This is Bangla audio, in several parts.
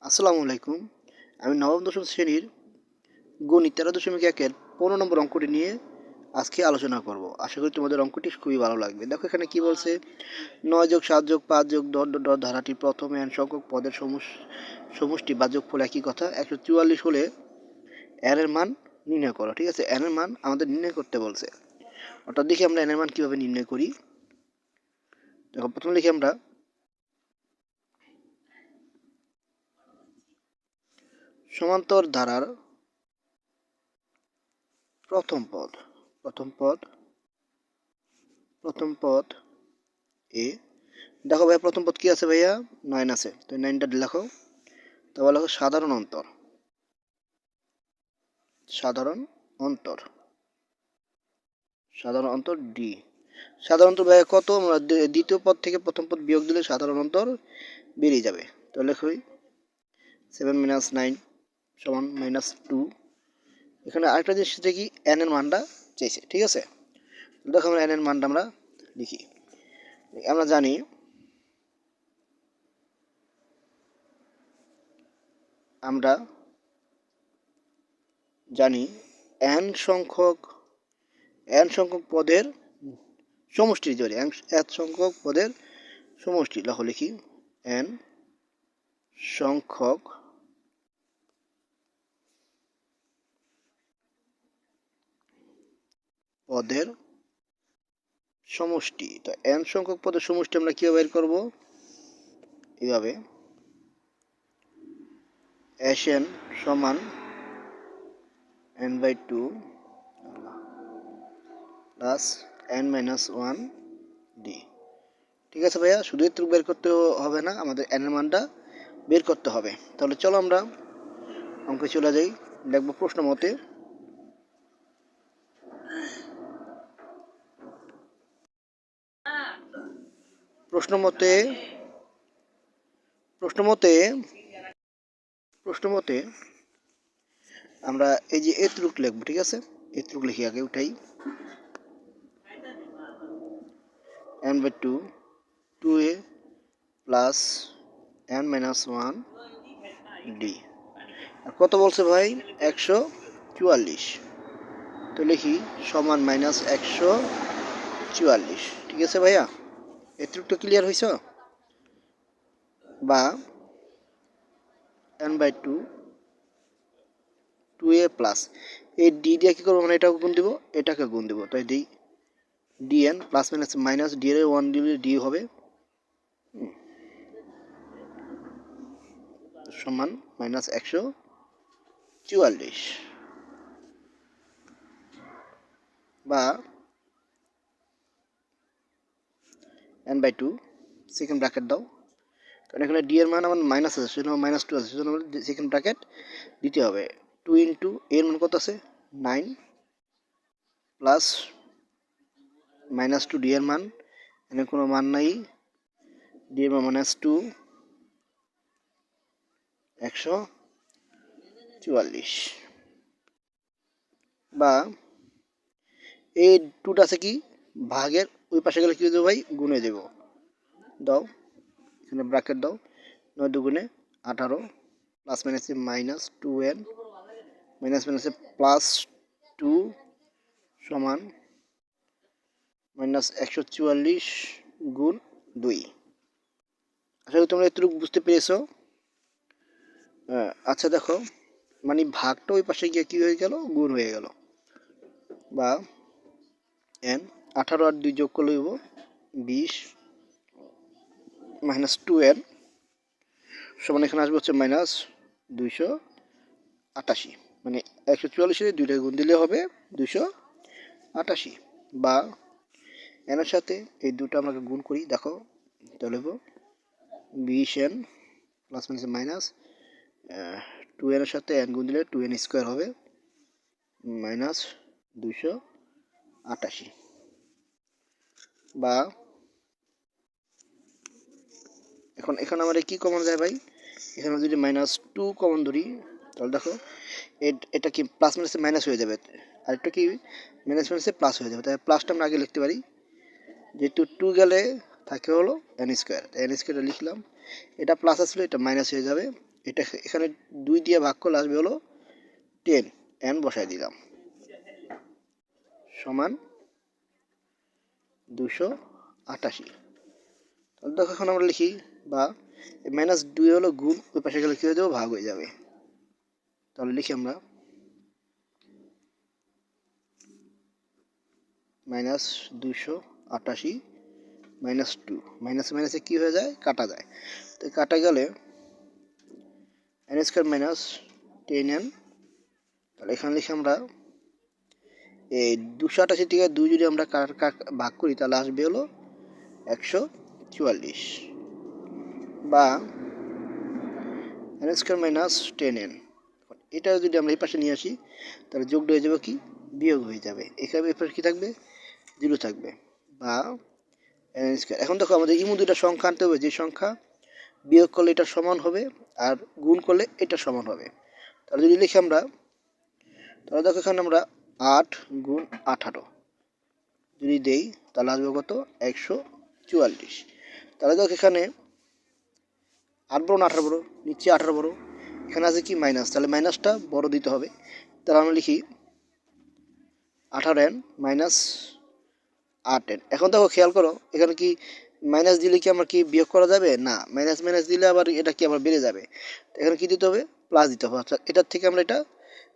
আসসালামু আলাইকুম। আমি নবম দশম শ্রেণীর গণিত 13.1-এর 15 নম্বর অঙ্কটি নিয়ে আজকে আলোচনা করব। আশা করি তোমাদের অঙ্কটি খুবই ভালো লাগবে। দেখো এখানে কি বলছে, 9 যোগ 7 যোগ 5 যোগ ডট ডট ডট ধারাটি প্রথম n সংখ্যক পদের সমষ্টি বা যোগফল একই কথা। 144 হলে n এর মান নির্ণয় করো। ঠিক আছে, n এর মান আমাদের নির্ণয় করতে বলছে। অর্থাৎ দেখি আমরা n এর মান কিভাবে নির্ণয় করি। দেখো প্রথমে লিখি আমরা সমান্তর ধারার প্রথম পদ প্রথম পদ এ। দেখো ভাইয়া প্রথম পদ কি আছে ভাইয়া? 9 আছে, তো 9টা লেখো। তারপর লেখো সাধারণ অন্তর সাধারণ অন্তর সাধারণ অন্তর ডি। সাধারণ অন্তর ভাইয়া কত? আমরা দ্বিতীয় পদ থেকে প্রথম পদ বিয়োগ দিলে সাধারণ অন্তর বেরিয়ে যাবে। তো লেখোই 7 - 9 সমান -2। এখানে আরেকটা জিনিস হচ্ছে কি, এন এর মানটা চাইছে। ঠিক আছে, দেখো আমরা এন এর মানটা আমরা লিখি। আমরা জানি এন সংখ্যক পদের সমষ্টি ধরে এন সংখ্যক পদের সমষ্টি। লেখো লিখি এন সংখ্যক পদের সমষ্টি। তো এন সংখ্যক পদের সমষ্টি আমরা কিভাবে বের করব? এইভাবে Sn সমান n/2 প্লাস n-1 d। ঠিক আছে ভাইয়া, শুধু এটুকু বের করতে হবে না, আমাদের n এর মানটা বের করতে হবে। তাহলে চলো আমরা অঙ্কে চলে যাই। দেখবো প্রশ্ন মতে প্রশ্ন মতে আমরা এই যে এতটুক লিখবো। ঠিক আছে, এতটুক লিখি আগে, উঠাই n/2 2a plus n-1 d। আর কত বলছে ভাই? 144। তো লিখি সমান -144। ঠিক আছে ভাইয়া, এতটুকু ক্লিয়ার হয়েছ? বা n/2 2a প্লাস এই ডি দিয়ে কী করবো? মানে এটাকে গুণ দিব, এটাকে গুণ দিব, তাই D DN plus minus D এর 1 দিলে ডি হবে সমান -144। বা n/2 সেকেন্ড ব্র্যাকেট দাও, কারণ এখানে ডি এর মান আমার মাইনাস আছে, সেজন্য -2 আছে, সেজন্য সেকেন্ড ব্র্যাকেট দিতে হবে। 2 ইন্টু এর মান কত আছে? 9 প্লাস -2 ডি এর মান, এখানে কোনো মান নাই, ডি এর মান -2 144। বা এই টুটা আছে কি ভাগের ওই পাশে গেলে কি দেবো ভাই? গুণে দেব। দাও এখানে ব্র্যাকেট দাও, 9 দুগুণে 18 প্লাস মাইনাসে -2n মাইনাস মাইনাসে +2 সমান -144 গুণ 2। আশা করি তোমরা এতটুকু বুঝতে পেরেছো। আচ্ছা দেখো, মানে ভাগটা ওই পাশে গিয়ে কি হয়ে গেল? গুণ হয়ে গেল। বা n 18 আর 2 যোগ করলে হইব 20 -2n সমান এখানে আসবে হচ্ছে -288। মানে 144-এর 2টা গুণ দিলে হবে 288। বা এর সাথে এই দুটো আমরা গুণ করি, দেখো তাহলে হইব 20n প্লাস মাইনাস 2n এর সাথে n গুণ দিলে 2n স্কোয়ার হবে -288। বা এখন আমরা কি কমন যায় ভাই? এখানে যদি -2 কমন ধরি, তাহলে দেখো এটা কি প্লাস মাইনাসে মাইনাস হয়ে যাবে, আর একটা কি মাইনাস মাইনাসে প্লাস হয়ে যাবে। তাই প্লাসটা আমরা আগে লিখতে পারি, যেহেতু 2 গেলে থাকে হলো n স্কোয়ার, n স্কোয়ারটা লিখলাম। এটা প্লাস আসলে এটা মাইনাস হয়ে যাবে, এটা এখানে 2 দিয়ে ভাগ করলে আসবে হলো 10, n বসাই দিলাম সমান 288। তাহলে দেখো এখন আমরা লিখি বা -2 হলো গুণ, ওই পাশে গেলে কি হয়ে যাবে, ভাগ হয়ে যাবে। তাহলে লিখি আমরা -288 -2, মাইনাস মাইনাসে কি হয়ে যায়, কাটা যায়। তো কাটা গেলে n স্কোয়ার মাইনাস 10n। তাহলে এখানে লিখি আমরা এই 288 থেকে 2 যদি আমরা ভাগ করি তাহলে আসবে হলো 144 বা n স্কোয়ার মাইনাস 10n। এটা যদি আমরা এই পাশে নিয়ে আসি তাহলে যোগটা হয়ে যাবে কি, বিয়োগ হয়ে যাবে। এখানে এই পাশে কি থাকবে, 0 থাকবে বা n স্কোয়ার। এখন দেখো আমাদের ইমু দুইটা সংখ্যা আনতে হবে, যে সংখ্যা বিয়োগ করলে এটা সমান হবে আর গুণ করলে এটা সমান হবে। তাহলে যদি লিখি আমরা, তাহলে দেখো এখানে আমরা 8 গুণ 18 যদি দেই তাহলে আসবে কত, 144। তাহলে দেখো এখানে 8 বড় না 18 বড়, নিচে 18 বড়, এখানে আছে কি মাইনাস, তাহলে মাইনাসটা বড় দিতে হবে। তাহলে আমরা লিখি 18n মাইনাস 8n। এখন দেখো খেয়াল করো এখানে কি মাইনাস দিলে কি আমার কি বিয়োগ করা যাবে না, মাইনাস মাইনাস দিলে আবার এটা কি আবার বেড়ে যাবে। এখানে কি দিতে হবে, প্লাস দিতে হবে, অর্থাৎ এটার থেকে আমরা এটা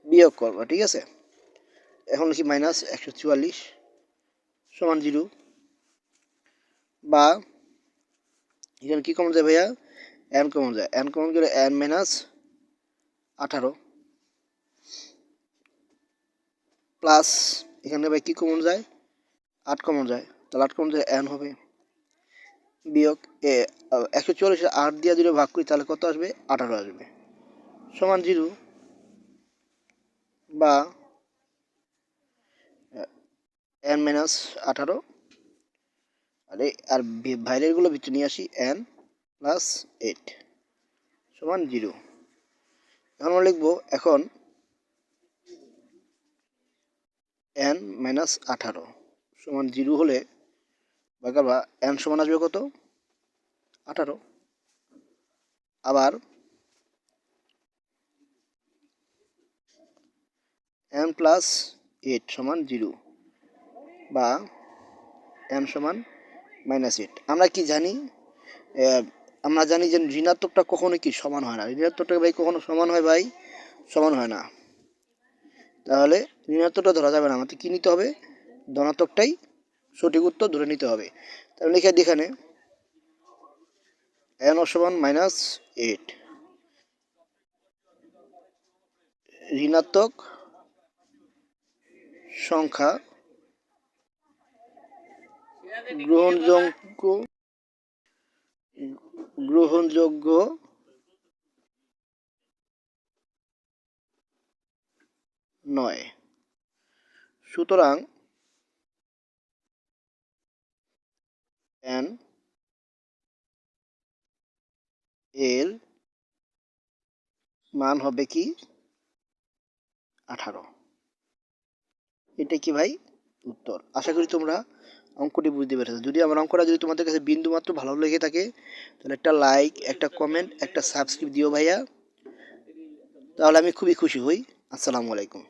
বিয়োগ করবো, ঠিক আছে। এখন লিখি -144 সমান 0 বা এখানে কি কমন যায় ভাইয়া, n কমন যায়, n কমন গেলে n মাইনাস 18 প্লাস এখানে ভাই কি কমন যায়, 8 কমন যায়, তাহলে 8 কমন যায় n হবে, বিয়োগ 144 8 দিয়ে যদি ভাগ করি তাহলে কত আসবে, 18 আসবে, সমান 0 বা n মাইনাস 18 আর বাইরের গুলো ভিতরে নিয়ে আসি, n প্লাস 8 সমান 0। এখন আমরা লিখবো এখন n মাইনাস 18 সমান 0 হলে বা n সমান আসবে কত, 18। আবার n প্লাস 8 সমান 0 বা n সমান -8। আমরা কি জানি, আমরা জানি যে ঋণাত্মকটা কখনো কি সমান হয় না, ঋণাত্মকটা ভাই কখনো সমান হয় ভাই, সমান হয় না। তাহলে ঋণাত্মকটা ধরা যাবে না, আমাদের কি নিতে হবে, ধনাত্মকটাই সঠিক উত্তর ধরে নিতে হবে। তাহলে লিখে দিই এখানে n সমান -8, ঋণাত্মক সংখ্যা গ্রহণযোগ্য নয়। সুতরাং n এর মান হবে কি 18। এটা কি ভাই উত্তর। আশা করি তোমরা অঙ্কটি বুঝতে পেরেছো। যদি আমার অঙ্কটা যদি তোমাদের কাছে বিন্দু মাত্র ভালো লেগে থাকে তাহলে একটা লাইক, একটা কমেন্ট, একটা সাবস্ক্রাইব দিও ভাইয়া, তাহলে আমি খুবই খুশি হই। আসসালামু আলাইকুম।